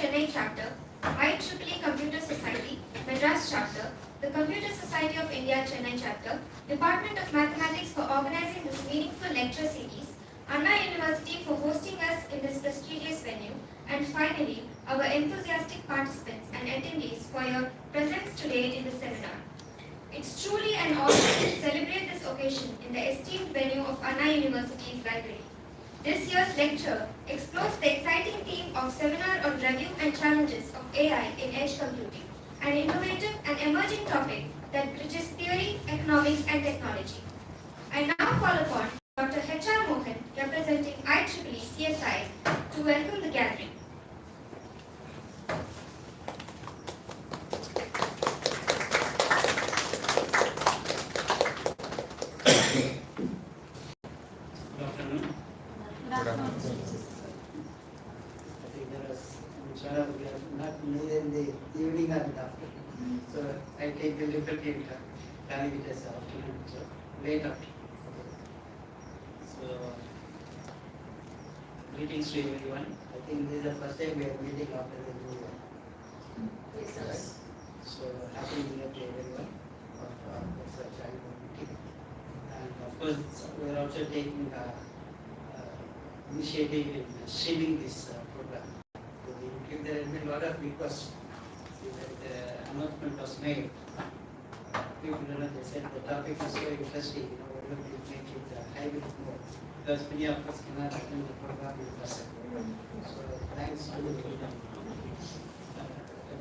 Chennai chapter, IEEE Computer Society, Madras chapter, the Computer Society of India Chennai chapter, Department of Mathematics for organizing this meaningful lecture series, Anna University for hosting us in this prestigious venue, and finally, our enthusiastic participants and attendees for your presence today in the seminar. It's truly an honor to celebrate this occasion in the esteemed venue of Anna University's library. This year's lecture explores the exciting theme of Seminar on Review and Challenges of AI in Edge Computing, an innovative and emerging topic that bridges theory, economics, and technology. I now call upon Dr. H.R. Mohan, representing IEEE CSI, to welcome the gathering. We are not neither in the evening or in the afternoon. So I take the liberty in planning it as afternoon, so late afternoon. So greetings to everyone. I think this is the first time we are meeting after the new year. Yes, sir. Right? So happy new year to everyone of such annual meeting. And of course we are also taking initiative in streaming this program. There has been a lot of requests. The announcement was made. People they said the topic is so interesting, we're going to make it hybrid mode. Because many of us cannot attend the program in person. So thanks to the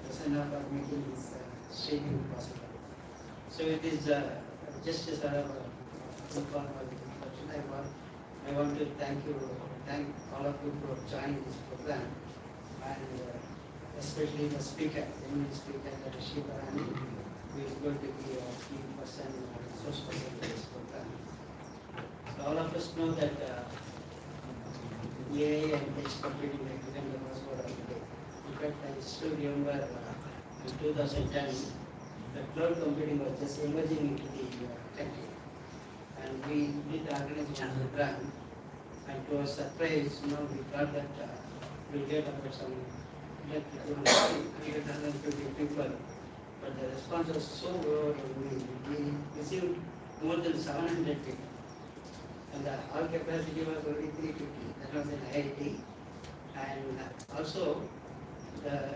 representative of making this streaming possible. So it is just a sort of informal introduction. I want to thank all of you for joining this program. And especially the speaker, the main speaker, Rishi Barani, who is going to be a key person, resource person for this program. So all of us know that AI and edge computing have become the buzzword of the day. In fact, I still remember in 2010, the cloud computing was just emerging into the country. And we did organize one program, and to our surprise, we thought that we get about some 150 people, but the response was so overwhelming. We received more than 700 people, and the hall capacity was only 350. That was in IIT, and also the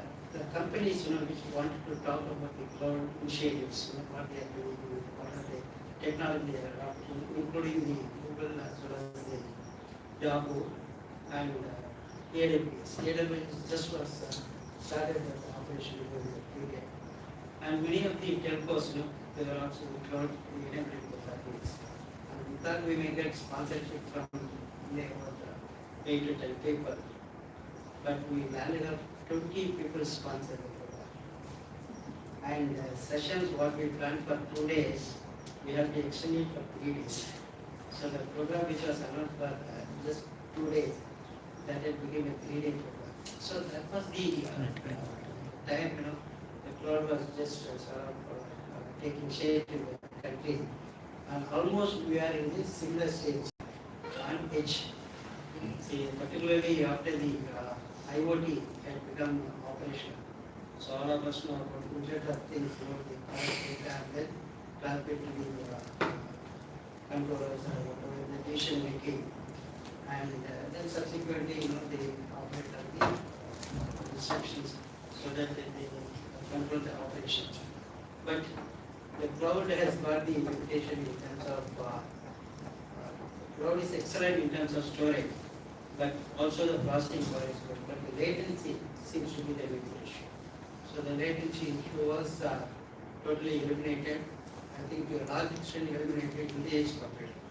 companies which wanted to talk about the cloud initiatives, what they are doing, what are the technology they are adopting, including the Google as well as the Yahoo and AWS. AWS just was started as an operation in the UK. And many of the telcos, they were also cloud enabling the service. And we thought we may get sponsorship from about 8 to 10 people. But we landed up 20 people sponsored the program. And sessions, what we planned for 2 days, we have to extend it for 3 days. So the program which was announced for just 2 days, that it became a 3-day program. So that was the time, the cloud was just sort of taking shape in the country. And almost we are in this similar stage on edge. See, particularly after the IoT had become operational. So all of us know about Internet of Things, the cloud data, and then translating the controllers or whatever, the decision making. And then subsequently, they operate on the instructions so that they control the operations. But the cloud has got the limitation in terms of cloud is excellent in terms of storage, but also the processing power is good. But the latency seems to be the big issue. So the latency issue was totally eliminated. I think to a large extent eliminated in the edge computing.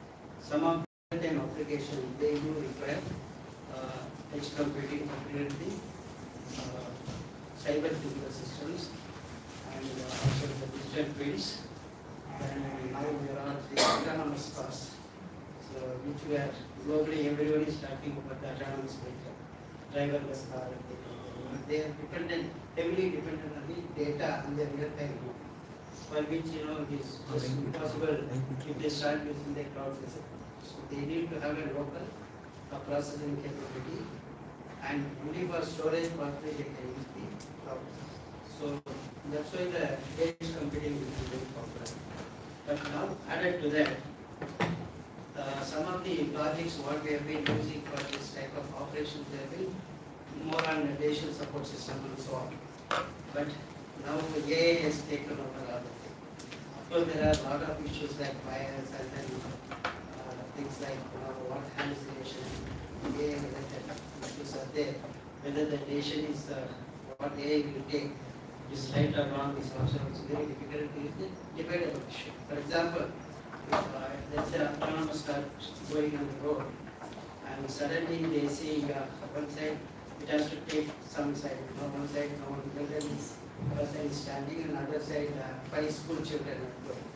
Some of time application, they do require edge computing, particularly cyber physical systems and also the digital fields. And now we are on the autonomous cars, so which we are globally everyone is talking about the autonomous vehicle, driverless car. They are heavily dependent on the data and the real time, for which it is just impossible if they start using the cloud facility. So they need to have a local processing capability and only for storage purposes they can use the cloud. So that's why the edge computing will be very popular. But now added to that, some of the logics what we have been using for this type of operations have been more on the facial support system and so on. But now AI has taken over all of it. Of course, there are a lot of issues like bias and then things like what hallucination, AI related issues are there. Whether the decision is what AI will take is right or wrong is also very difficult. It is a debatable issue. For example, if let's say autonomous car going on the road and suddenly they see one side it has to take some side, one side no one person is standing and other side 5 school children are going.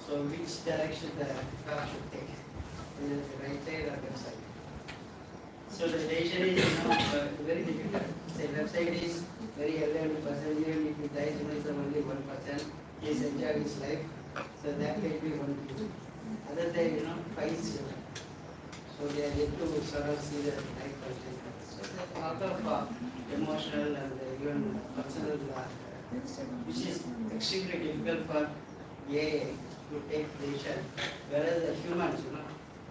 So which direction the car should take? Whether the right side or left side? So the decision is very difficult. Say left side is very elderly person, even if he dies, is only 1%. He is enjoying his life. So that may be one reason. Other side, 5 children. So they are yet to sort of see the life content. So there's a lot of emotional and even personal, which is extremely difficult for AI to take decision. Whereas the humans,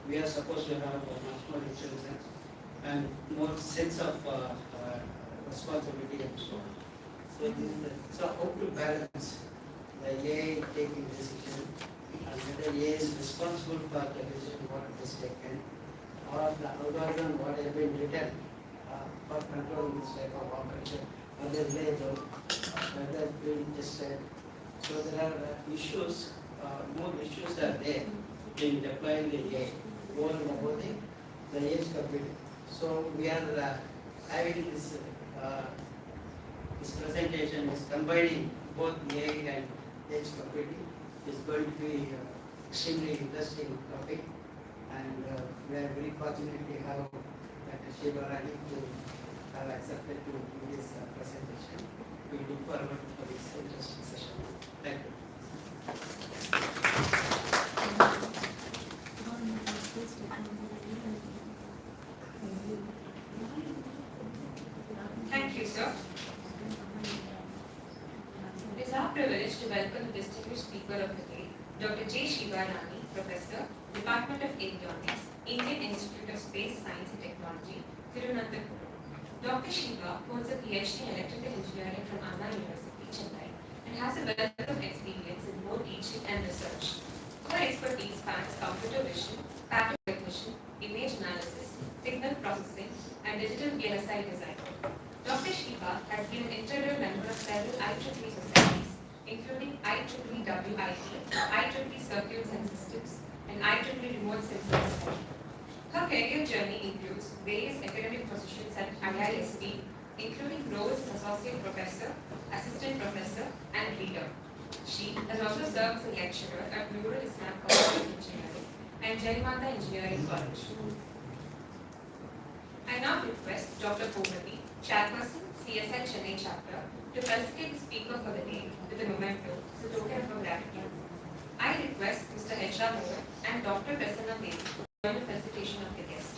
we are supposed to have much more intelligence and more sense of responsibility and so on. So this is so how to balance the AI taking decision and whether AI is responsible for the decision what is taken, or the algorithm what has been written for controlling this type of operation, whether reliable, whether being tested. So there are issues, more issues are there in deploying the AI over and above the edge computing. So we are having this presentation is combining both AI and edge computing. Is going to be extremely interesting topic, and we are very fortunate to have Dr. Shivarani to have accepted to do this presentation. We look forward for this interesting session. Thank you. Thank you, sir. It is our privilege to welcome the distinguished speaker of the day, Dr. J. Shivarani, Professor, Department of Avionics, Indian Institute of Space Science and Technology, Tirunelveli. Dr. Shiva holds a PhD in Electrical Engineering from Anna University, Chennai, and has a wealth of experience in both teaching and research. Her expertise spans computer vision, pattern recognition, image analysis, signal processing, and digital VLSI design. Dr. Shiva has been an integral member of several IEEE societies, including IEEE WIT, IEEE Circuits and Systems, and IEEE Remote Sensor Society. Her career journey includes various academic positions at IISc, including roles as Associate Professor, Assistant Professor, and Leader. She has also served as a lecturer at Nurul Islam College of Engineering and Jarimata Engineering College. I now request Dr. Povati, Chairperson, CSI Chennai Chapter, to felicitate the speaker for the day with a memento as a token of gratitude. I request Mr. H.R. Mohan and Dr. Prasanna Devi to join the felicitation of the guest.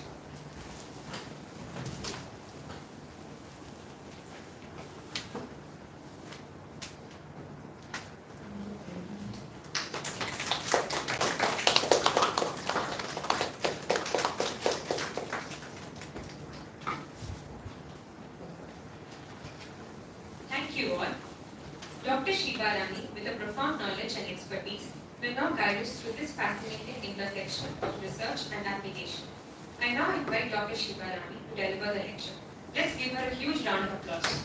Thank you all. Dr. Shivarani, with a profound knowledge and expertise, will now guide us through this fascinating intersection of research and application. I now invite Dr. Shivarani to deliver the lecture. Let's give her a huge round of applause.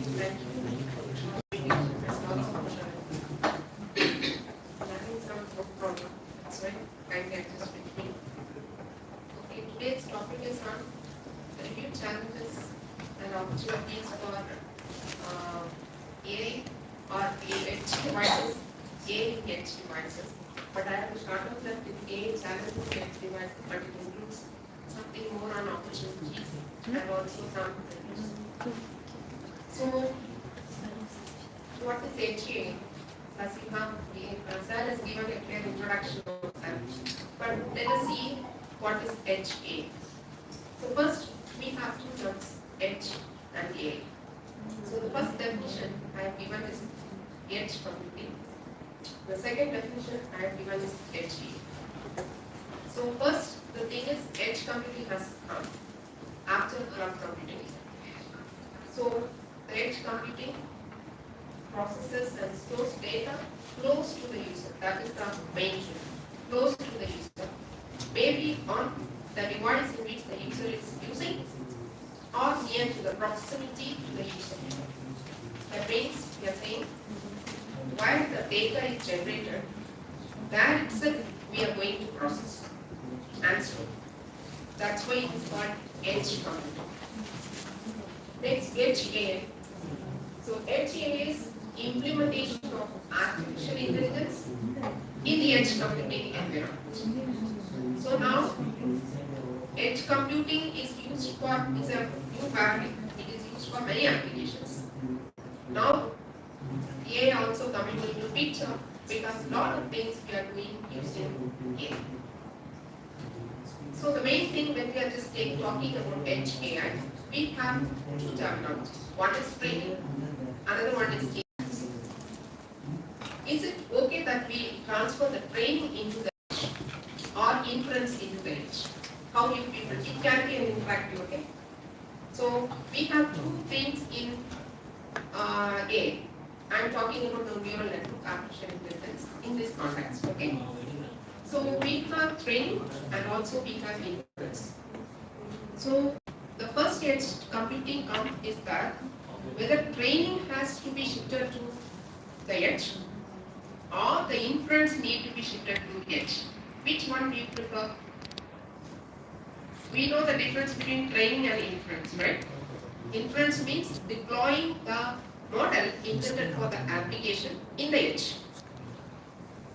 Thank you. Having some problem. That's why I get this with me. Okay, today's topic is on review challenges and opportunities for AI or edge devices, AI edge devices. But I have to start off that with AI challenges and edge devices, but it includes something more on opportunities and also some reviews. So, what is HA? As you have, Sir has given a clear introduction to that. But let us see what is HA. So first, we have two terms, H and A. So the first definition I have given is edge computing. The second definition I have given is HA. So first, the thing is edge computing has come after cloud computing. So the edge computing processes and stores data close to the user. That is the main thing. Close to the user. Maybe on the device in which the user is using or near to the proximity to the user. That means we are saying while the data is generated, that itself we are going to process and store. That's why it is called edge computing. Next, edge AI. So edge AI is implementation of artificial intelligence in the edge computing environment. So now, edge computing is used for, is a new paradigm. It is used for many applications. Now, AI also coming into picture because a lot of things we are doing using AI. So the main thing when we are just talking about edge AI, we have two terminologies. One is training, another one is AI. Is it okay that we transfer the training into the edge or inference into the edge? How you people, it can be an interactive, okay? So we have two things in A. I'm talking about the neural network artificial intelligence in this context, okay? So we have training and also we have inference. So the first edge computing is that whether training has to be shifted to the edge or the inference need to be shifted to the edge. Which one do you prefer? We know the difference between training and inference, right? Inference means deploying the model intended for the application in the edge.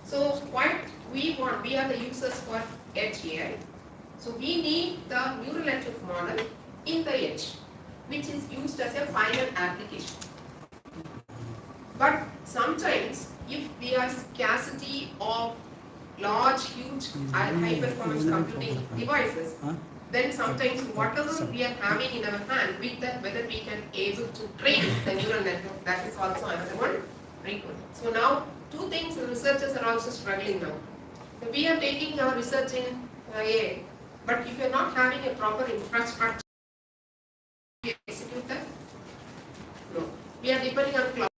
So what we want, we are the users for edge AI. So we need the neural network model in the edge, which is used as a final application. But sometimes, if we have scarcity of large, huge, high performance computing devices, then sometimes whatever we are having in our hand, with that whether we can able to train the neural network, that is also another one record. So now, two things the researchers are also struggling now. So we are taking our research in AI, but if you are not having a proper infrastructure, we execute that? No. We are depending on cloud.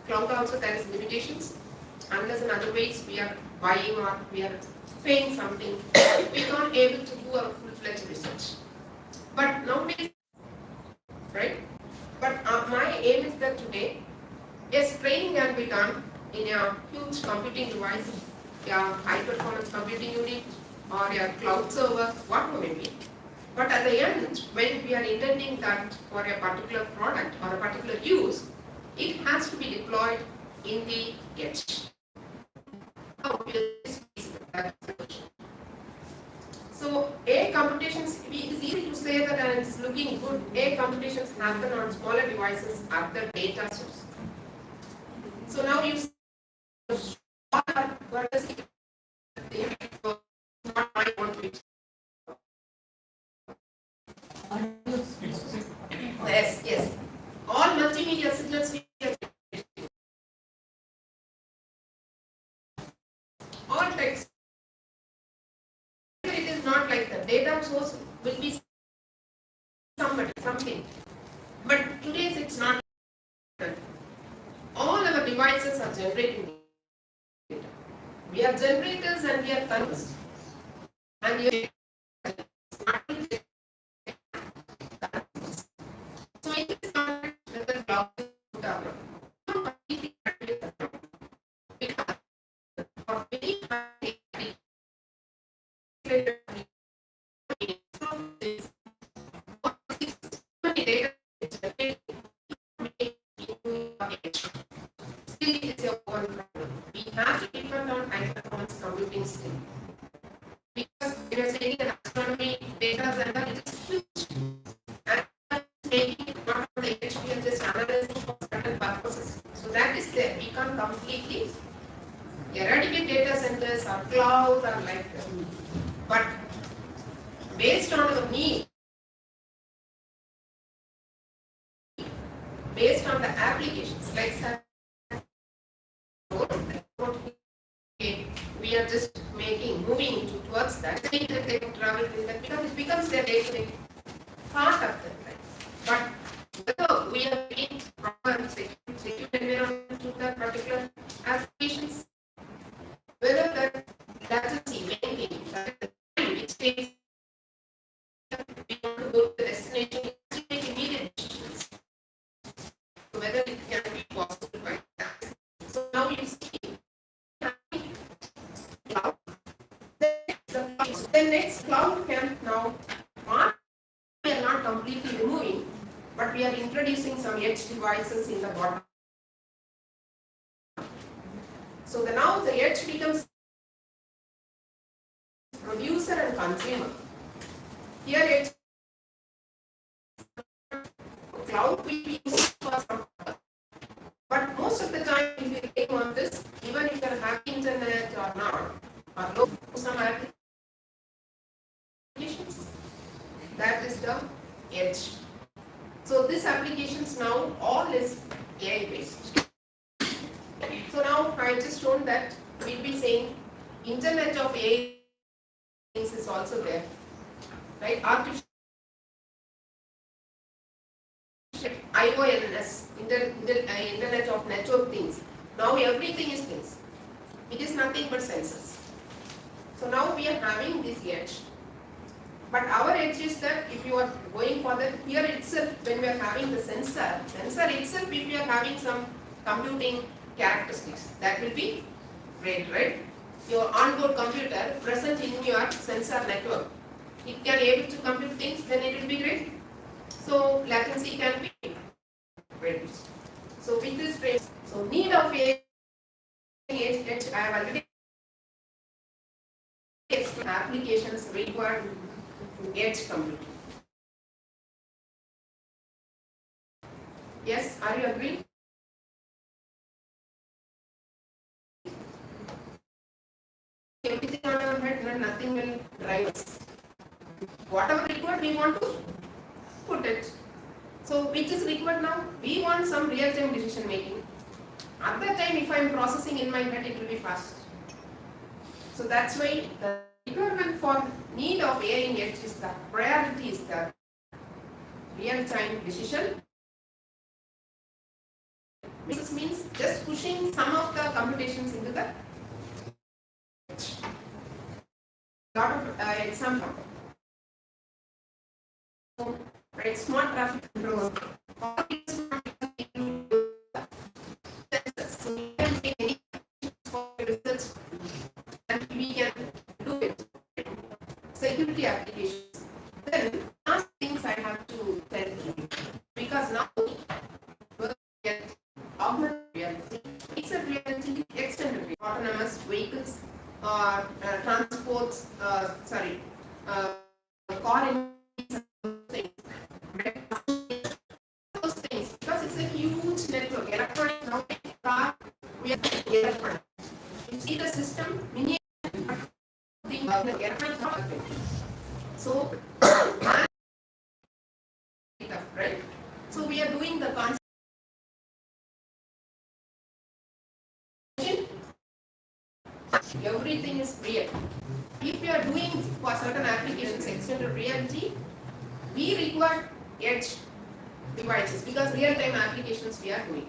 Cloud also there is limitations. Unless in other ways we are buying or we are paying something, we can't able to do our full-fledged research. But nowadays, right? But my aim is that today, yes, training can be done in a huge computing device, a high-performance computing unit, or a cloud server, whatever may be. But at the end, when we are intending that for a particular product or a particular use, it has to be deployed in the edge. How will this be? So, AI computations, it is easy to say that and it's looking good. AI computations happen on smaller devices at the data source. So now you see what is it? Not my own picture. Yes, yes. All multimedia signals we are all text. It is not like that. Data source will be something. But today it's not. All our devices are generating data. We are generators and we are consumers. And So in this context, whether cloud is good or not, completely agree with that. Because for very high still it is your own problem. We have to depend on high performance computing still. Because we are saying that astronomy data center is huge. And making it not for the HP and just analyzing for certain purposes. So that is there. We can't completely eradicate data centers or clouds or like that. But based on the need, based on the applications, like we are just moving towards that. They can travel with that because it becomes their day-to-day part of their life. But whether we are being proper secure environment to that particular applications, whether that latency maintained, which takes we want to go to the destination, we make immediate decisions. So whether it can be possible by that. So now you see cloud. The next cloud can now we are not completely removing, but we are introducing some edge devices in the bottom. So now the edge becomes producer and consumer. Here edge cloud will be used for some purpose. But most of the time if you take on this, even if you are having internet or not, or low some applications, that is the edge. So this applications now all is AI based. So now I just shown that we'll be saying Internet of AI is also there, right? Artificial IONS, Internet of Network Things. Now everything is things. It is nothing but sensors. So now we are having this edge. But our edge is that if you are going for that, here itself, when we are having the sensor itself, if you are having some computing characteristics, that will be great, right? Your onboard computer present in your sensor network, it can able to compute things, then it will be great. So latency can be reduced. So with this phrase, so need of edge, I have already explained applications require edge computing. Yes, are you agreed? Everything on our head, then nothing will drive us. Whatever required, we want to put it. So which is required now? We want some real-time decision making. At that time, if I am processing in my head, it will be fast. So that's why the requirement for need of AI in edge is the priority is the real-time decision. This means just pushing some of the computations into the edge. Lot of example. So, right, smart traffic control. So we can take any for research and we can do it. Security applications. Then last things I have to tell you, because now get augmented reality, extended reality, extended reality, autonomous vehicles, transports, car things, those things, because it's a huge network. Electronic now, car, we are electronic. You see the system, mini thing, electronic. So, right? So we are doing the concept. Everything is real. If we are doing for certain applications extended reality, we require edge devices because real-time applications we are doing.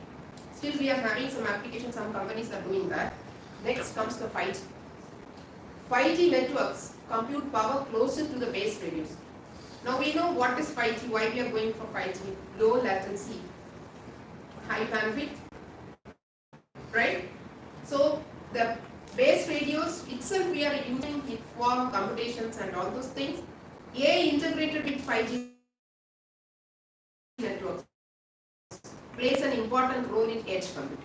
Still we are having some applications, some companies are doing that. Next comes the 5G. 5G networks compute power closer to the base radius. Now we know what is 5G, why we are going for 5G. Low latency, high bandwidth, right? So the base radios itself we are using it for computations and all those things. AI integrated with 5G networks plays an important role in edge computing.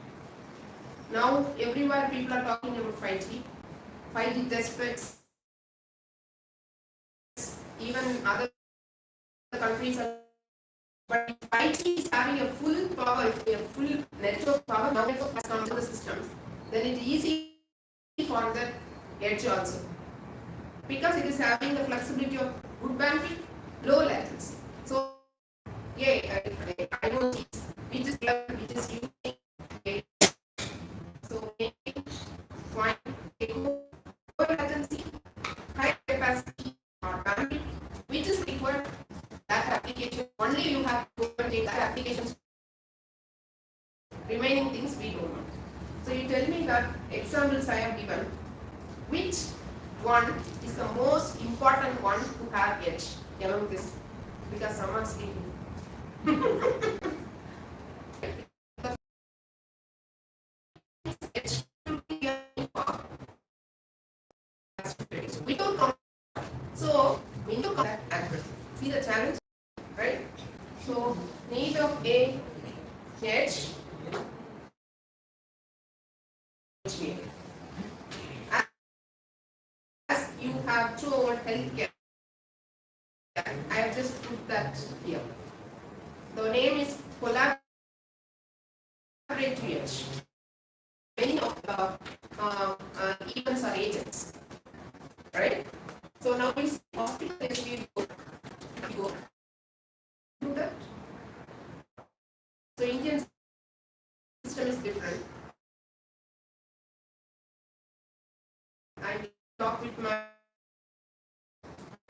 Now everywhere people are talking about 5G, 5G test beds, even other countries are, but if 5G is having a full power, a full network power, now network has come to the systems, then it is easy for the edge also. Because it is having the flexibility of good bandwidth, low latency. So, yeah, I know which is using AI. So, point low latency, high capacity or bandwidth, which is required that application. Only you have to take that applications. Remaining things we don't know. So you tell me that examples I have given, which one is the most important one to have edge among this? Because someone is speaking. Edge should be a we don't know. So we don't know that accuracy. See the challenge, right? So need of a edge. As you have told healthcare, I have just put that here. The name is collaborative edge. Many of the events are agents, right? So now we see hospital edge we go do that. So Indian system is different. I talk with my,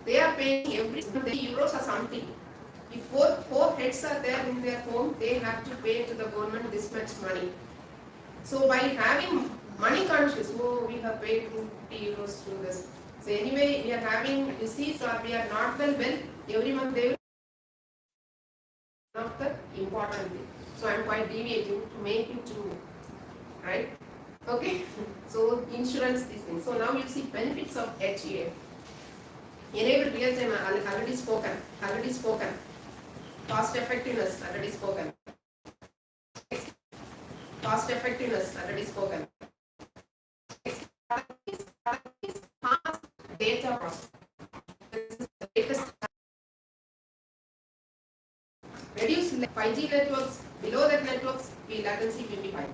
they are paying every euros or something. If four heads are there in their home, they have to pay to the government this much money. So by having money conscious, oh, we have paid 50 euros to this. So anyway, we are having disease or we are not well, every month they will not the important thing. So I am quite deviating to make you to, right? Okay. So insurance, these things. So now you see benefits of HEA. Enable real time, already spoken. Cost effectiveness, already spoken. Cost effectiveness, already spoken. Fast data processing. This is the latest. Reduce 5G networks, below that networks, latency will be high.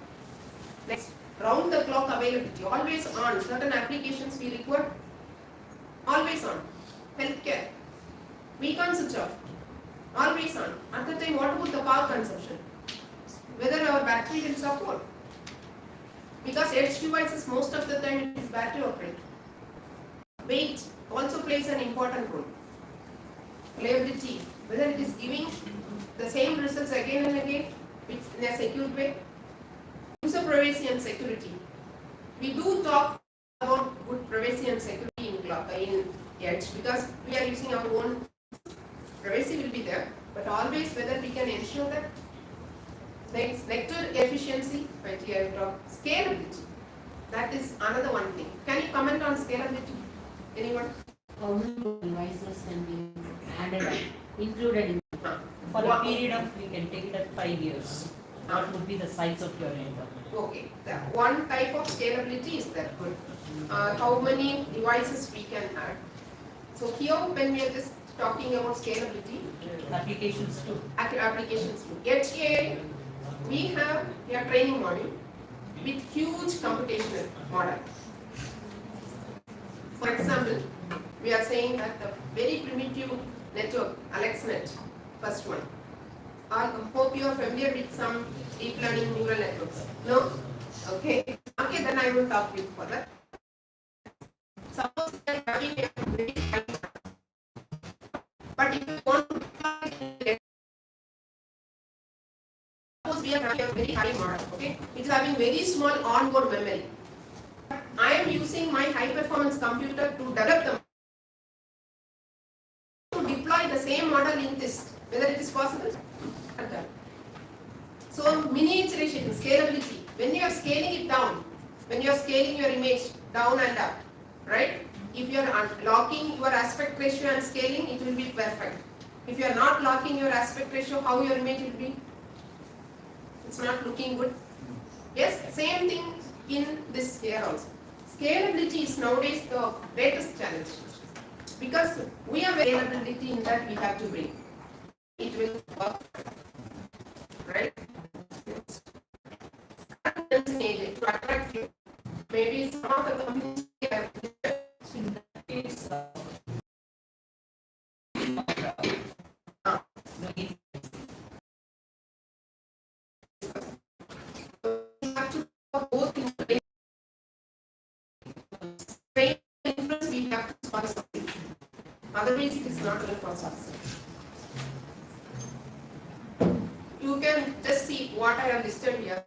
Next, round the clock availability, always on. Certain applications we require always on. Healthcare, we can't switch off. Always on. At the time, what about the power consumption? Whether our battery will support. Because edge devices, most of the time it is battery operated. Weight also plays an important role. Reliability, whether it is giving the same results again and again in a secure way. User privacy and security. We do talk about good privacy and security in edge because we are using our own. Privacy will be there, but always whether we can ensure that. Next, vector efficiency, right here we talk scalability. That is another one thing. Can you comment on scalability? Anyone? How many devices can be added, included in for a period of, we can take it at 5 years. What would be the size of your network? Okay, the one type of scalability is that good. How many devices we can add? So here, when we are just talking about scalability, Applications too. applications too. HA, we have a training module with huge computational model. For example, we are saying that the very primitive network, AlexNet, first one. I hope you are familiar with some deep learning neural networks. No? Okay. Okay, then I will talk with you for that. Suppose we are having a very high, but if you want to suppose we are having a very high model, okay? It's having very small onboard memory. I am using my high performance computer to develop the to deploy the same model in this, whether it is possible? So miniaturization, scalability. When you are scaling it down, when you are scaling your image down and up, right? If you are locking your aspect ratio and scaling, it will be perfect. If you are not locking your aspect ratio, how your image will be? It's not looking good. Yes, same thing in this here also. Scalability is nowadays the greatest challenge, because we have scalability in that we have to bring. It will work, right? To attract you. Maybe some of the companies have both in train influence, we have to sponsor. Otherwise, it is not a process. You can just see what I have listed here.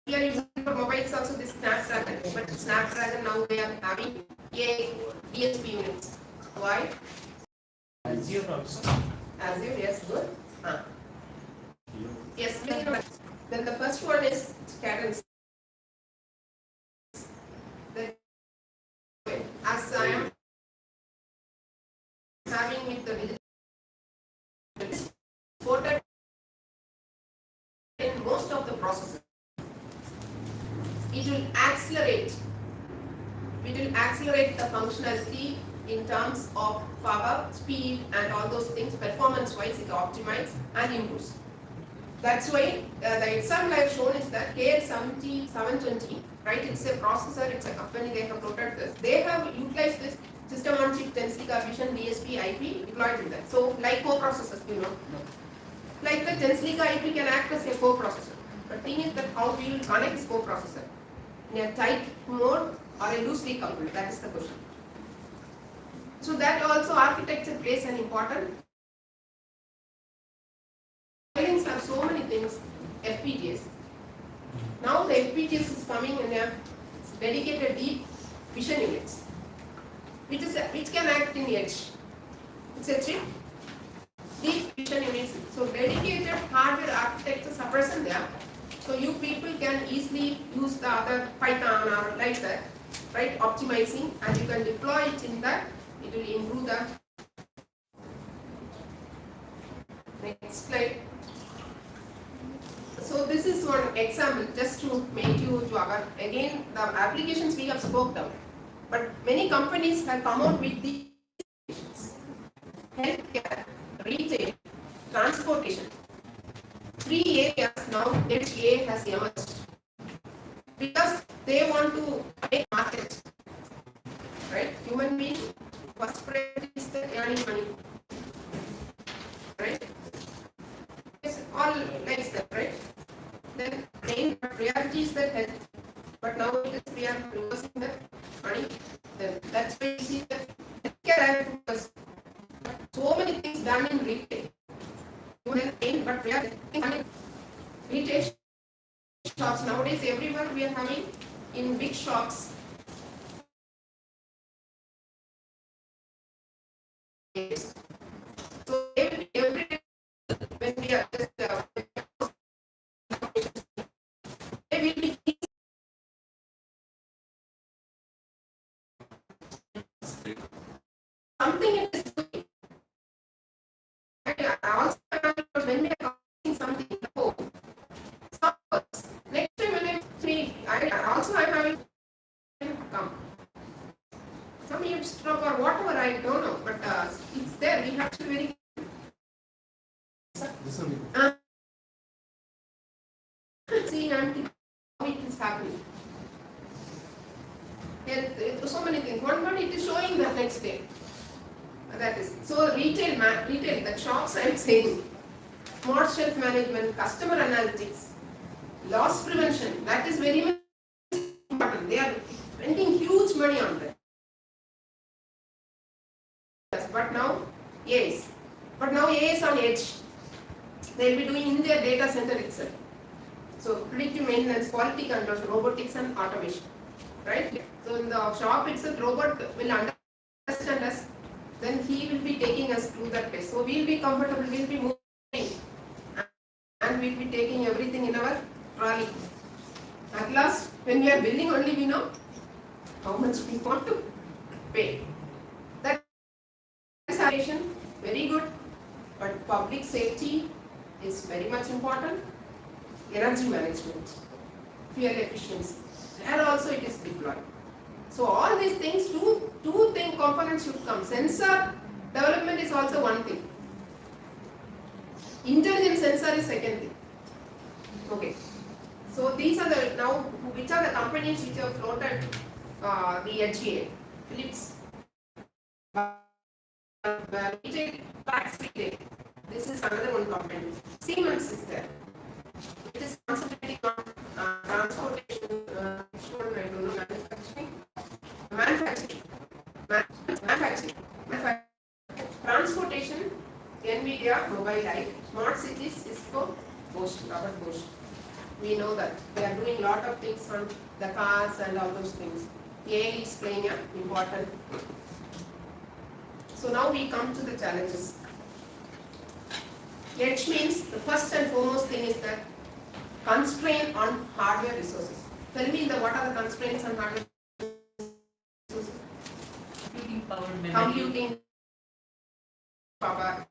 We are using for mobiles also this Snapdragon, but Snapdragon now they are having a DSP units. Why? Azure also. Azure, yes, good. Yes, then the first one is cadence. As I am having with the supported in most of the processes, it will accelerate the functionality in terms of power, speed, and all those things. Performance wise, it optimizes and improves. That's why the example I have shown is that KL720, right? It's a processor, it's a company, they have prototyped this. They have utilized this system on chip Tensilica Vision DSP IP deployed in that. So, like co-processors, you know. Like the Tensilica IP can act as a co-processor. The thing is that how we will connect this co-processor in a tight mode or a loosely coupled, that is the question. So that also architecture plays an important. Filings have so many things, FPGAs. Now the FPGAs is coming in a dedicated deep vision units, which can act in edge. It's a chip, deep vision units. So dedicated hardware architectures are present there. So you people can easily use the other Python or like that, right? Optimizing, and you can deploy it in that. It will improve the. Next slide. So this is one example just to make you aware. Again, the applications we have spoke down, but many companies have come out with these applications. Healthcare, retail, transportation. 3 areas now HA has emerged because they want to make market. Right? Human being first priority is the earning money. Right? It's all like that, right? Then main priority is the health. But now we are reversing the money. Then that's why you see that healthcare focus. So many things done in retail. But we are having retail shops nowadays. Everywhere we are having in big shops. So every when we are just they will be something in this way. I also when we are doing something at home. Next time when I'm free, I also I'm having come. Some eavesdrop or whatever, I don't know, but it's there. We have to be very. See, I'm thinking how it is happening. There so many things. One it is showing the next day. That is so retail, the shops I'm saying. Smart shelf management, customer analytics, loss prevention. That is very much important. They are spending huge money on that. But now, yes. But now AI is on edge. They will be doing in their data center itself. So predictive maintenance, quality control, robotics and automation. Right? So in the shop itself, robot will understand us then he will be taking us to that place. So we'll be comfortable, we'll be moving, and we'll be taking everything in our trolley. At last, when we are building only, we know how much we want to pay. That is very good, but public safety is very much important. Energy management, fuel efficiency, and also it is deployed. So all these things, two thing components should come. Sensor development is also one thing. Intelligent sensor is second thing. Okay. So these are the, now which are the companies which have floated the HGA? Philips, this is another one company. Siemens is there. It is concentrating on transportation, manufacturing, transportation, NVIDIA, Mobile Light, smart cities, Cisco, Bosch, Robert Bosch. We know that they are doing a lot of things on the cars and all those things. AI is playing an important. So now we come to the challenges. Edge means the first and foremost thing is that constraint on hardware resources. Tell me what are the constraints on hardware resources? Computing power, memory. Computing power,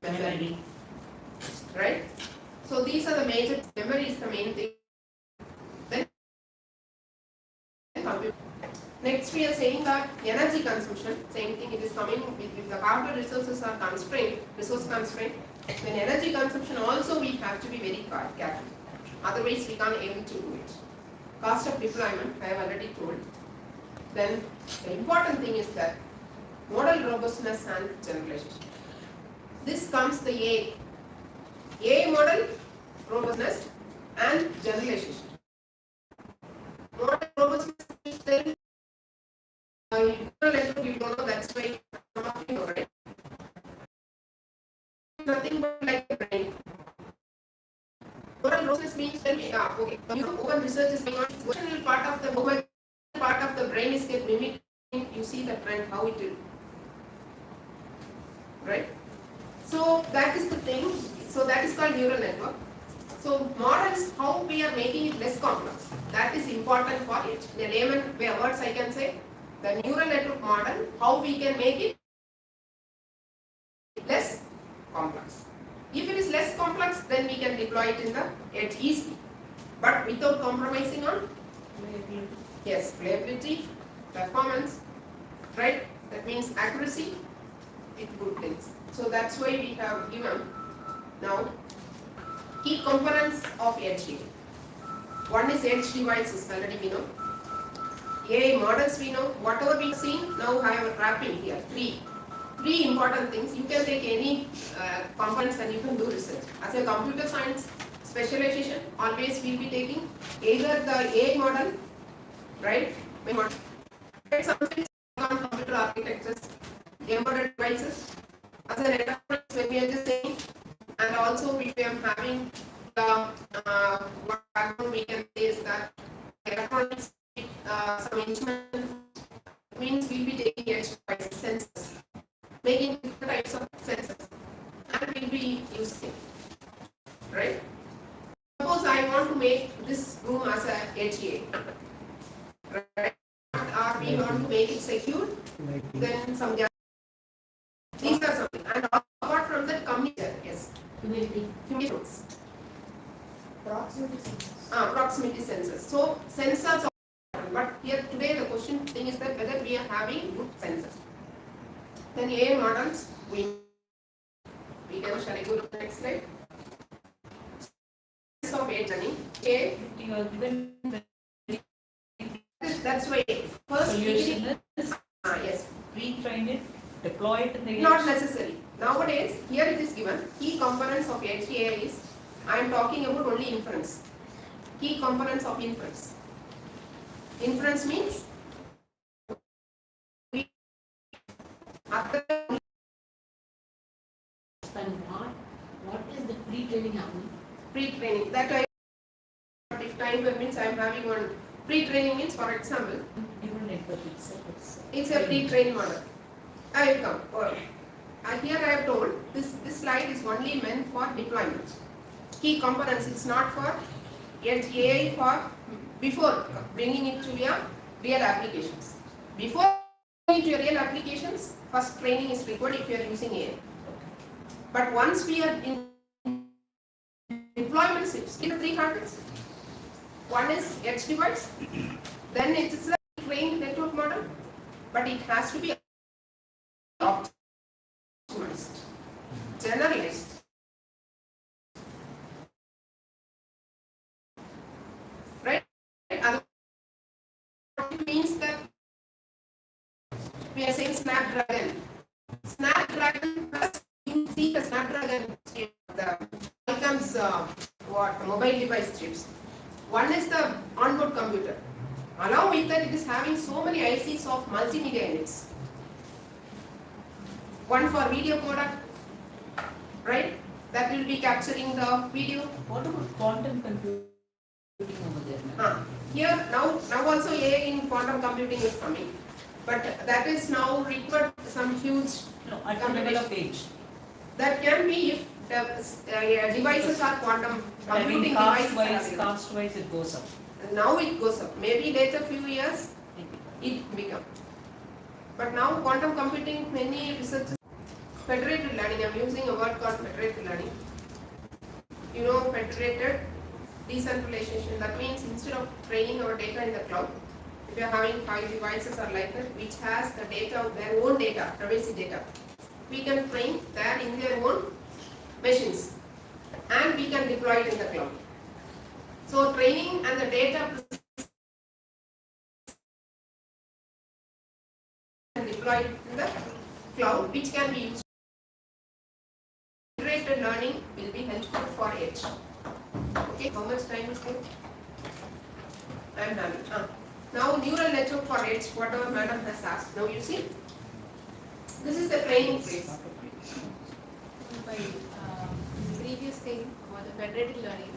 memory. Right? So these are the major, memory is the main thing. Then compute. Next we are saying that energy consumption, same thing, it is coming if the hardware resources are constrained, resource constrained, then energy consumption also we have to be very careful. Otherwise we can't able to do it. Cost of deployment, I have already told. Then the important thing is that model robustness and generalization. This comes the A model robustness and generalization. Model robustness is then you don't know, that's why some of you know, right? Nothing but like the brain. Model robustness means that okay, open research is going on. Emotional part of the mobile part of the brain is get mimicked. You see the trend how it will, right? So that is the thing. So that is called neural network. So models, how we are making it less complex. That is important for it. In a layman words I can say, the neural network model, how we can make it less complex. If it is less complex, then we can deploy it in the edge easily, but without compromising on playability, performance, right? That means accuracy with good things. So that's why we have given now key components of edge. One is edge devices, already we know. AI models we know. Whatever we've seen, now I have a wrapping here. Three important things. You can take any components and you can do research. As a computer science specialization, always we'll be taking either the AI model, right? Sometimes on computer architectures, embedded devices. As an enterprise, when we are just saying, and also if we are having the what background we can say is that electronics, some instrument means we'll be taking edge devices, sensors, making different types of sensors, and we'll be using, right? Suppose I want to make this room as a HA, right? Or we want to make it secure, then some these are something. And apart from that, communication, yes. Humidity. Proximity sensors. So sensors are, but here today the question thing is that whether we are having good sensors. Then AI models, we can, shall I go to the next slide? Of AI learning. That's why first Solution is yes. pre-train it, deploy it in the edge. Not necessary. Nowadays, here it is given. Key components of edge AI is, I am talking about only inference. Key components of inference. Inference means What is the pre-training happening? Pre-training. That I, if time permits, I am having one. Pre-training means, for example, Neural network itself. it's a pre-trained model. I will come. Here I have told this slide is only meant for deployment. Key components, it's not for AI for before bringing it to your real applications. Before bringing it to your real applications, first training is required if you are using AI. But once we are in deployment steps, in 3 habits. One is edge device, then it is a trained network model, but it has to be optimized, generalized. Right? It means that we are saying Snapdragon. Snapdragon plus you see the Snapdragon chip, the becomes mobile device chips. One is the onboard computer. Along with that, it is having so many ICs of multimedia units. One for video codec, right? That will be capturing the video. What about quantum computing over there, ma'am? Here now also AI in quantum computing is coming, but that is now required some huge. No, at the level of age. That can be if the devices are quantum I computing mean, devices. cost-wise it goes up. Now it goes up. Maybe later few years it become. But now quantum computing, many researchers, federated learning. I'm using a word called federated learning. You know, federated decentralization. That means instead of training our data in the cloud, if you are having 5 devices or like that, which has the data, their own data, privacy data, we can train that in their own machines, and we can deploy it in the cloud. So training and the data deployed in the cloud, which can be used. Federated learning will be helpful for edge. Okay, how much time is there? I am done. Now neural network for edge, whatever madam has asked. Now you see, this is the training phase. By previous thing about the federated learning.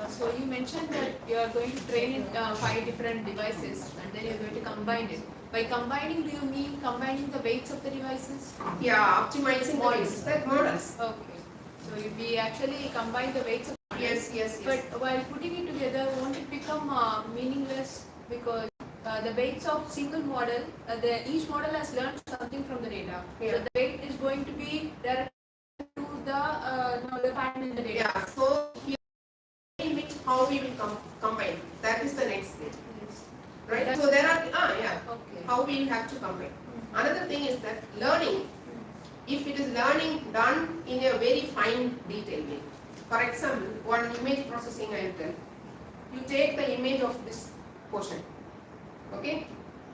So you mentioned that you are going to train in 5 different devices and then you are going to combine it. By combining, do you mean combining the weights of the devices? Yeah, optimizing Models. like models. Okay. So you be actually combine the weights of Yes. But while putting it together, won't it become meaningless because the weights of single model, each model has learned something from the data. Yeah. So the weight is going to be directed to the pattern in the data. Yeah. So here, in which how we will combine. That is the next stage. Right? So there are Okay. how we have to combine. Another thing is that learning, if it is learning done in a very fine detail way. For example, one image processing I will tell. You take the image of this portion. Okay?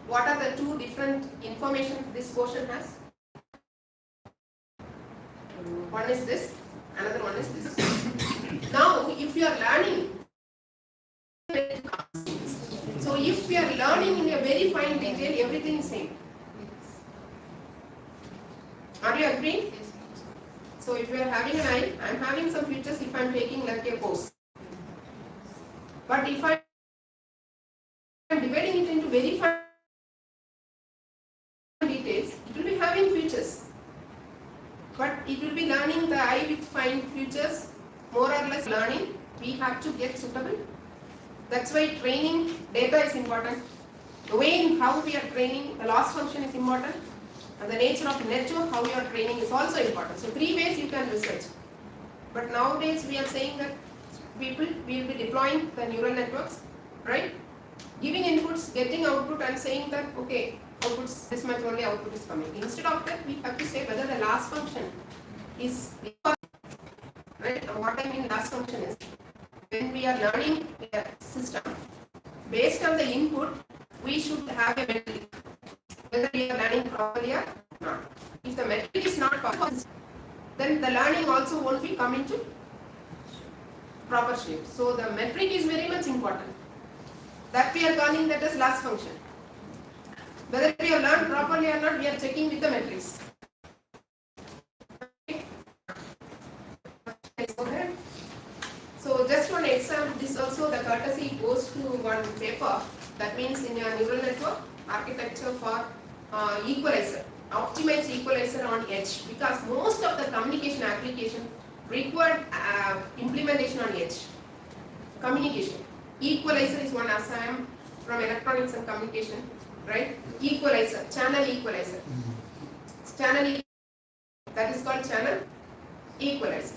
What are the 2 different information this portion has? One is this, another one is this. Now, if you are learning, so if we are learning in a very fine detail, everything is same. Are you agreeing? So if you are having an eye, I am having some features if I am taking like a pose. But if I am dividing it into very fine details, it will be having features. But it will be learning the eye with fine features, more or less learning. We have to get suitable. That's why training data is important. The way in how we are training, the loss function is important. And the nature of network, how you are training is also important. So 3 ways you can research. But nowadays we are saying that we will be deploying the neural networks, right? Giving inputs, getting output and saying that, okay, outputs, this much only output is coming. Instead of that, we have to say whether the last function is, right? What I mean last function is, when we are learning a system, based on the input, we should have a metric, whether we are learning properly or not. If the metric is not proper, then the learning also won't be coming to proper shape. So the metric is very much important. That we are calling that as last function. Whether we have learned properly or not, we are checking with the metrics. Okay. Let's go ahead. So just one example, this also the courtesy goes to one paper. That means in your neural network architecture for equalizer. optimize equalizer on edge, because most of the communication application required implementation on edge. Communication. Equalizer is one, as I am from electronics and communication, right? Equalizer, channel equalizer. That is called channel equalizer,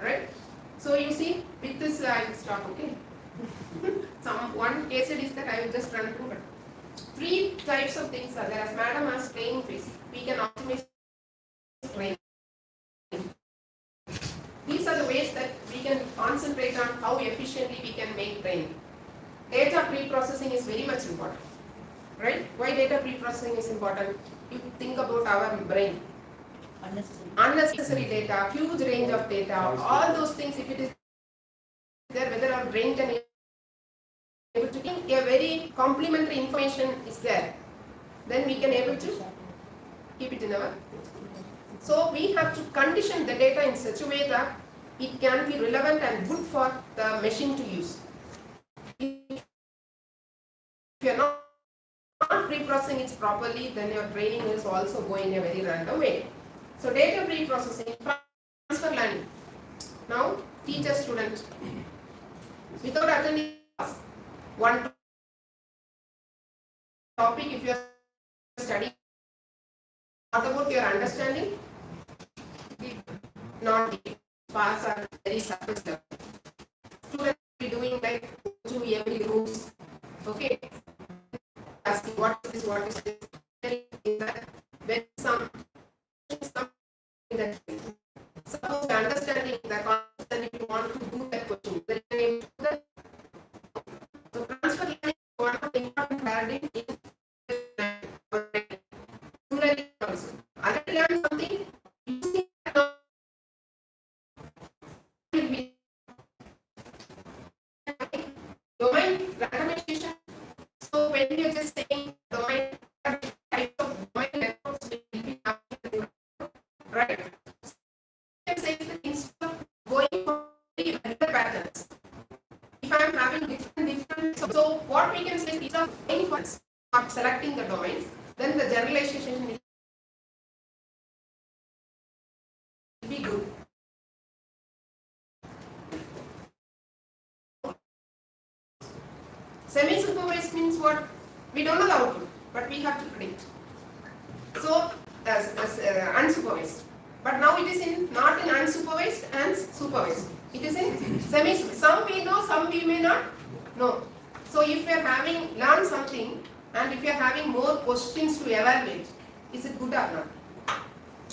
right? So you see, with this I will stop, okay? One case study is that I will just run through, but 3 types of things are there. As madam has training phase, we can optimize training. These are the ways that we can concentrate on how efficiently we can make training. Data pre-processing is very much important, right? Why data pre-processing is important? You think about our brain. Unnecessary data, huge range of data, all those things, if it is there, whether our brain can able to think a very complementary information is there, then we can able to keep it in our. So we have to condition the data in such a way that it can be relevant and good for the machine to use. If you are not pre-processing it properly, then your training is also going in a very random way. So data pre-processing, transfer learning. Now teacher student, without attending class, one topic if you are studying, what about your understanding? Not deep. Parts are very surface level. Students will be doing like to every groups, okay? Asking what is this, when some that suppose understanding the concept, then if you want to do that question, then you can do that. So transfer learning is one of the important paradigm in learning also. Other learn something using that domain randomization. So when you are just saying domain, type of domain networks will be happening, right? You can say that instead of going for the regular patterns, if I am having different, so what we can say is of any ones of selecting the domains, then the generalization will be good. Semi-supervised means what? We don't know the output, but we have to predict. So, as unsupervised. But now it is in not in unsupervised and supervised. It is in semi-supervised. Some we know, some we may not know. So, if we are having learned something and if you are having more questions to evaluate, is it good or not?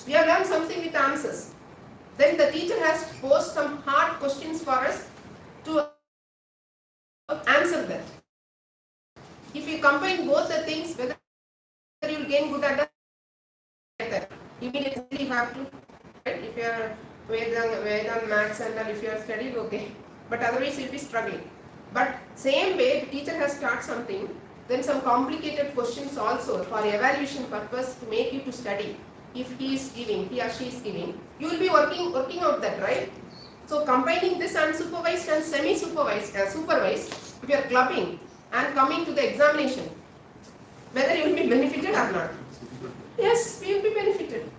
We have learned something with answers. Then the teacher has posed some hard questions for us to answer that. If you combine both the things, whether you will gain good understanding, immediately you have to, right? If you are Vedant, maths and if you are studying, okay. But otherwise you will be struggling. But same way, the teacher has taught something, then some complicated questions also for evaluation purpose to make you to study. If he is giving, he or she is giving, you will be working out that, right? So combining this unsupervised and semi-supervised, supervised, if you are clubbing and coming to the examination, whether you will be benefited or not. Yes, we will be benefited.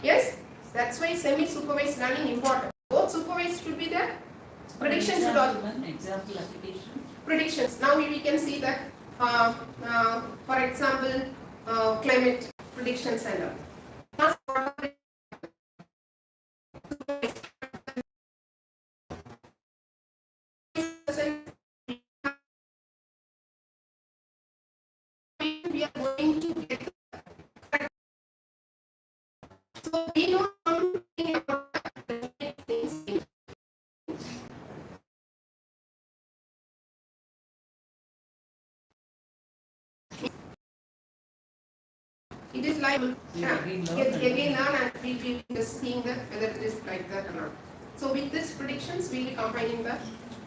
Yes, that's why semi-supervised learning important. Both supervised should be there. Predictions should also. Example application. Predictions. Now we can see that, for example, climate predictions and all. We are going to get, so we know something about things. It is like again learn and we will be just seeing that whether it is like that or not. So with these predictions we will be combining that,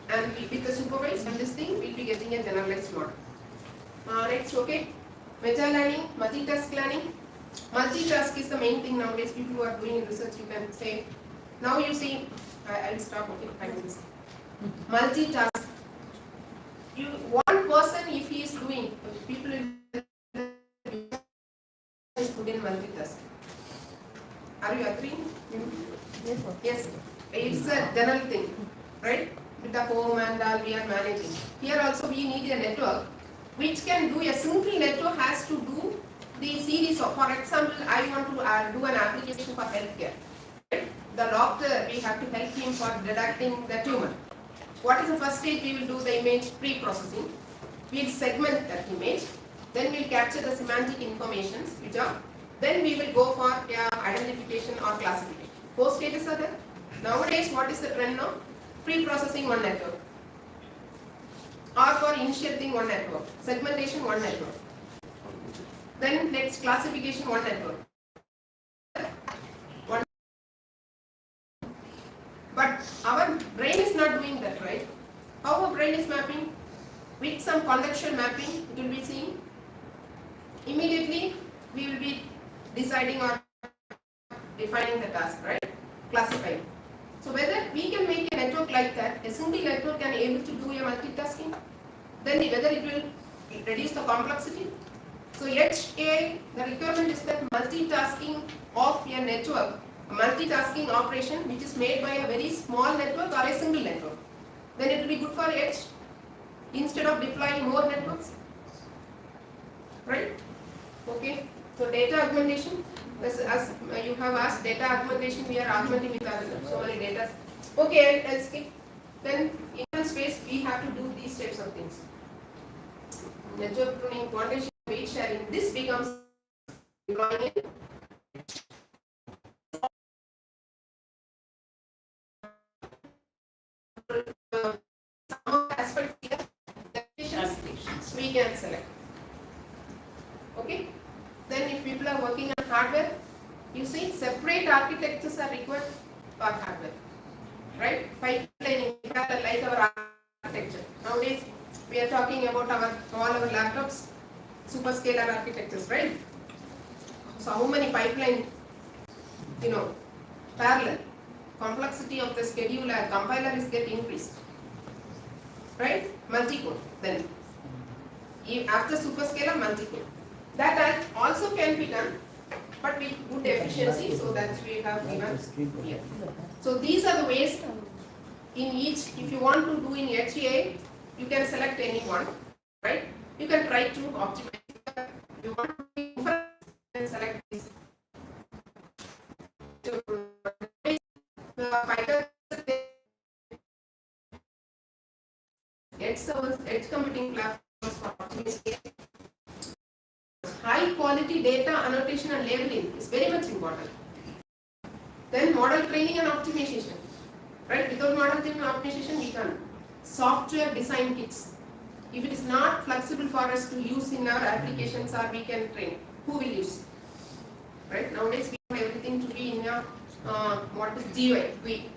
and with the supervised and this thing we will be getting a generalized model. Next, okay, meta learning, multitask learning. Multitask is the main thing nowadays. People who are doing research, you can say. Now you see, I will stop. Okay, 5 minutes. Multitask. One person, if he is doing, people is good in multitask. Are you agreeing? Yes. It's a general thing, right? With the home and all we are managing. Here also we need a network which can do a simple network has to do the series of, for example, I want to do an application for healthcare. Right? The doctor, we have to help him for detecting the tumor. What is the first stage? We will do the image pre-processing. We will segment that image. Then we will capture the semantic informations which are. Then we will go for identification or classification. Four stages are there. Nowadays, what is the trend now? Pre-processing one network. Or for initial thing one network. Segmentation one network. Then next classification one network. One. But our brain is not doing that, right? How our brain is mapping? With some contextual mapping, it will be seeing. Immediately, we will be deciding or defining the task, right? Classifying. So whether we can make a network like that, a single network can able to do a multitasking, then whether it will reduce the complexity. So edge AI, the requirement is that multitasking of a network, a multitasking operation which is made by a very small network or a single network. Then it will be good for edge instead of deploying more networks. Right? Okay. So data augmentation, as you have asked, data augmentation, we are augmenting with so many data. Okay, I'll skip. Then in one space, we have to do these types of things. Network pruning, quantization, weight sharing. This becomes deploying it. Some aspects here, definitions we can select. Okay. Then if people are working on hardware, you see separate architectures are required for hardware, right? Pipelining, like our architecture. Nowadays we are talking about all our laptops, superscalar architectures, right? So how many pipeline, parallel, complexity of the scheduler, compiler is getting increased, right? Multi-core then. After superscalar, multi-core. That also can be done, but with good efficiency, so that we have given here. So these are the ways in each, if you want to do in HA, you can select any one, right? You can try to optimize. If you want to do select this. Edge servers, edge computing platforms for optimization. High quality data annotation and labeling is very much important. Then model training and optimization. Right? Without model training and optimization, we can't. Software design kits. If it is not flexible for us to use in our applications or we can train, who will use? Right? Nowadays we want everything to be in a what is GUI.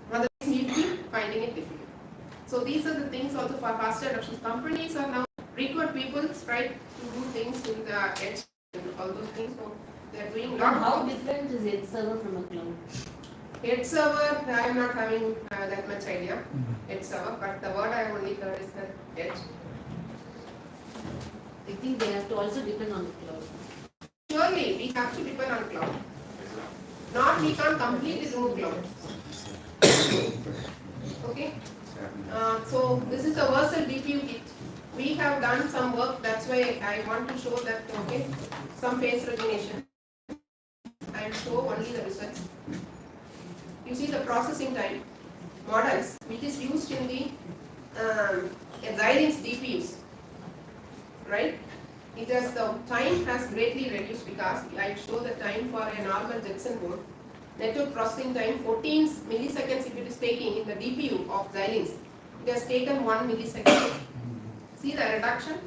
Otherwise we will be finding it difficult. So these are the things also for faster adoption. Companies are now required people, right, to do things in the edge and all those things. So they are doing lot. How different is edge server from a cloud? Edge server, I am not having that much idea. Edge server, but the word I only heard is the edge. I think they have to also depend on the cloud. Surely we have to depend on cloud. Not we can't completely remove cloud. Okay. So this is a Versal DPU kit. We have done some work. That's why I want to show that. Okay, some face recognition. I will show only the results. You see the processing time models, which is used in the Xilinx DPUs, right? It has the time has greatly reduced because I show the time for a normal Jetson board. Network processing time 14 milliseconds if it is taking in the DPU of Xilinx. It has taken 1 millisecond. See the reduction?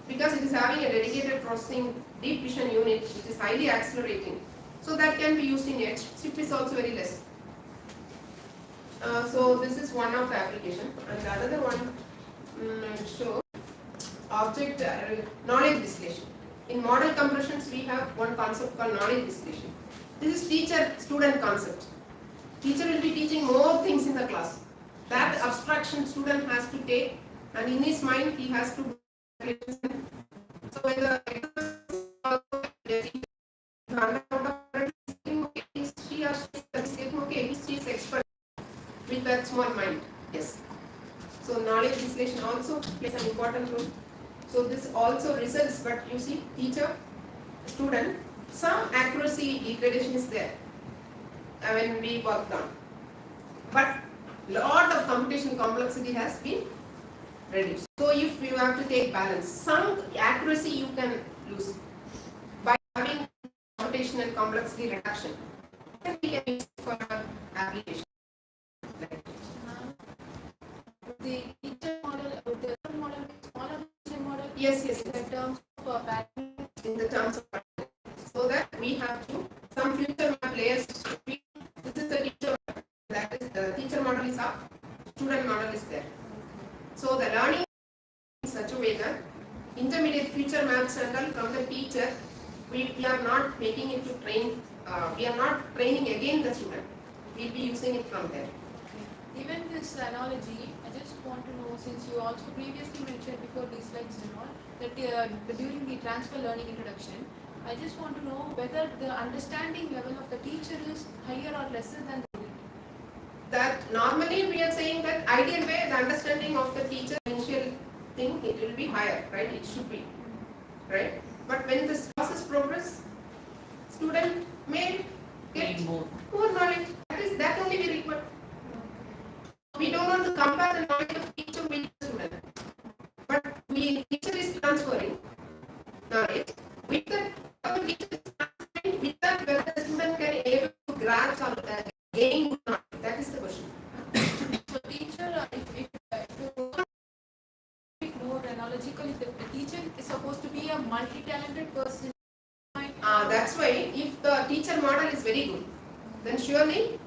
Because it is having a dedicated processing deep vision unit which is highly accelerating. So that can be used in edge. SIP is also very less. So this is one of the application. And the another one show object knowledge distillation. In model compressions we have one concept called knowledge distillation. This is teacher-student concept. Teacher will be teaching more things in the class. That abstraction student has to take, and in his mind he has to do. So when the That is okay, he is expert with that small mind. Yes. So knowledge distillation also plays an important role. So this also results, but you see, teacher, student, some accuracy degradation is there when we worked on. But lot of computational complexity has been reduced. So if you have to take balance, some accuracy you can lose by having computational complexity reduction. Then we can use it for our application. The teacher model, the other model, smaller teacher model. Yes, yes, In yes. the terms of pattern. In the terms of so that we have to some future map layers. This is the teacher model. That is the teacher model is up, student model is there. So the learning in such a way that intermediate future maps and all from the teacher, we are not making it to train. We are not training again the student. We'll be using it from there. Even this analogy, I just want to know, since you also previously mentioned before these slides and all, that during the transfer learning introduction, I just want to know whether the understanding level of the teacher is higher or lesser than the student. That normally we are saying that ideal way the understanding of the teacher initial thing it will be higher, right? It should be, right? But when this process progress, student may get Need more. more knowledge. That only we require. We don't want to compare the knowledge of teacher with the student, but teacher is transferring knowledge with that. Our teacher is transferring with that whether the student can able to grasp or gain knowledge. That is the question. So teacher, if more analogically, the teacher is supposed to be a multi-talented person. That's why if the teacher model is very good, then surely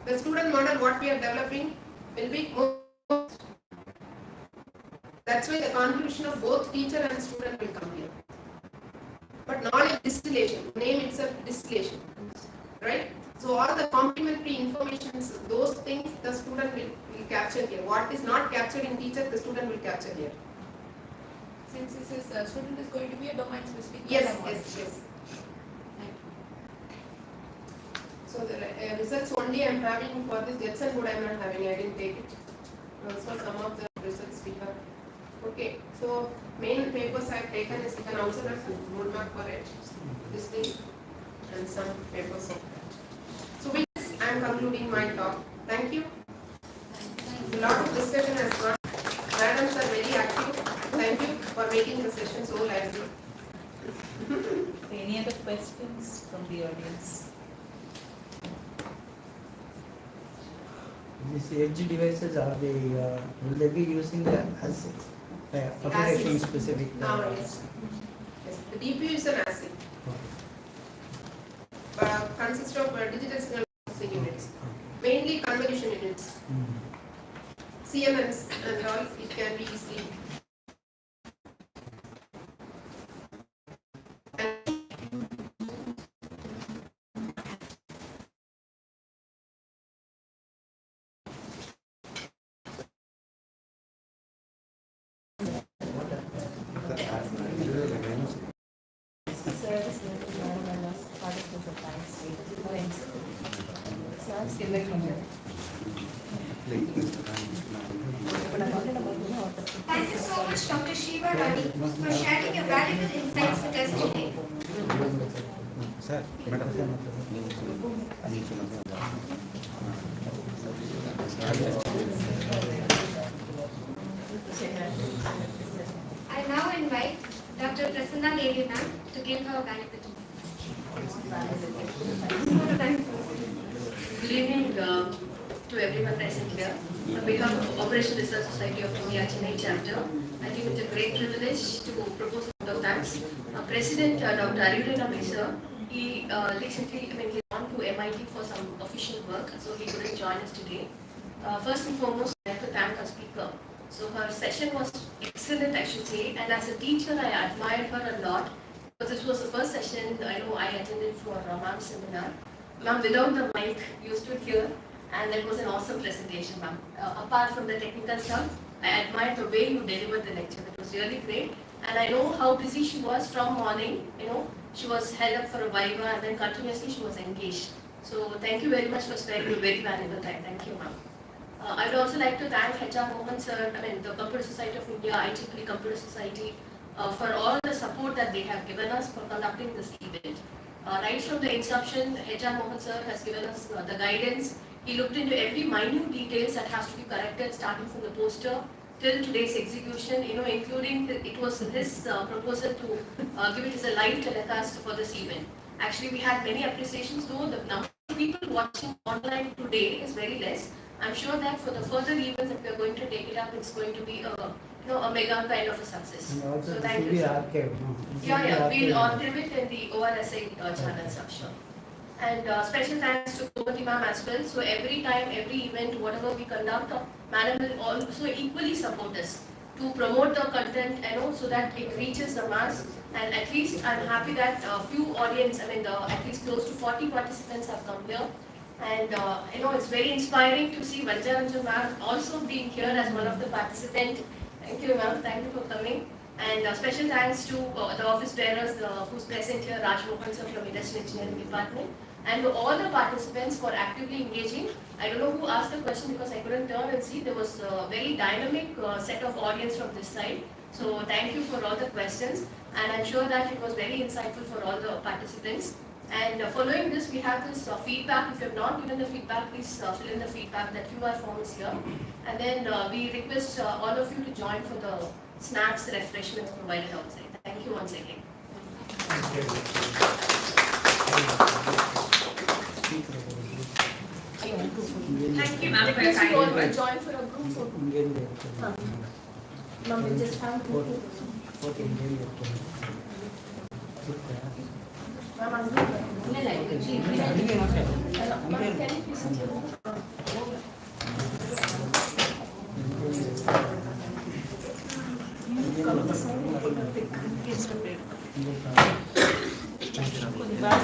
the student model what we are developing will be more. That's why the contribution of both teacher and student will come here. But knowledge distillation, name itself distillation, right? So all the complementary informations, those things the student will capture here. What is not captured in teacher, the student will capture here. Since this is student is going to be a domain specific. Yes, yes, yes. So the results only I am having for this Jetson board I am not having, I didn't take it. So some of the results we have. Okay, so main papers I have taken is you can also have roadmap for it, this thing and some papers of that. So with this I am concluding my talk. Thank you. A lot of discussion has gone. Madams are very active. Thank you for making the session so lively. Any other questions from the audience? These edge devices, are they, will they be using the ASIC, application specific? Yes. Yes. The DPU is an ASIC. Consists of digital signal processing units, mainly convolution units. CMMs and all, it can be easily. Thank you so much, Dr. Shiva Rani, for sharing your valuable insights with us today. Sir, madam. I now invite Dr. Prasanna Devi ma'am to give her valuable insights. Good evening to everyone present here. On behalf of Operation Research Society of India Chennai chapter, I think it's a great privilege to propose a vote of thanks. President Dr. Arulena Mesa, he recently, he's gone to MIT for some official work, so he couldn't join us today. First and foremost, I'd like to thank our speaker. So her session was excellent, I should say, and as a teacher, I admired her a lot. Because this was the first session I know I attended for ma'am's seminar. Ma'am, without the mic, you stood here, and that was an awesome presentation, ma'am. Apart from the technical stuff, I admired the way you delivered the lecture. It was really great, and I know how busy she was from morning. She was held up for a viva, and then continuously she was engaged. So thank you very much for sparing your very valuable time. Thank you, ma'am. I would also like to thank HR Mohan sir, the Computer Society of India, IEEE Computer Society, for all the support that they have given us for conducting this event. Right from the inception, HR Mohan sir has given us the guidance. He looked into every minute details that has to be corrected, starting from the poster till today's execution, including it was his proposal to give it as a live telecast for this event. Actually, we had many appreciations, though the number of people watching online today is very less. I'm sure that for the further events that we are going to take it up, it's going to be a mega kind of a success. And also So this thank will you, be sir. archived, no? This will be Yeah, we'll archived. archive it in the ORSI channels, I'm sure. And special thanks to Gomati ma'am as well. So every time, every event, whatever we conduct, madam will also equally support us to promote the content, so that it reaches the mass. And at least I'm happy that a few audience, at least close to 40 participants have come here. And it's very inspiring to see Vanjaranjan ma'am also being here as one of the participants. Thank you, ma'am. Thank you for coming. And special thanks to the office bearers who's present here, Raj Mohan sir from Industrial Engineering Department, and to all the participants for actively engaging. I don't know who asked the question because I couldn't turn and see. There was a very dynamic set of audience from this side. So thank you for all the questions, and I'm sure that it was very insightful for all the participants. And following this, we have this feedback. If you have not given the feedback, please fill in the feedback. The QR form is here. And then we request all of you to join for the snacks, refreshments provided outside. Thank you once again. Thank you, ma'am, for your Request you all kind to words. join for a group photo. Indian director. Ma'am, we just have group Photo. photos. Photo Indian director. Ma'am, I'm good. ಇಲ್ಲ, ಇಲ್ಲ, actually, Ma'am, can you please send your Indian director. Indian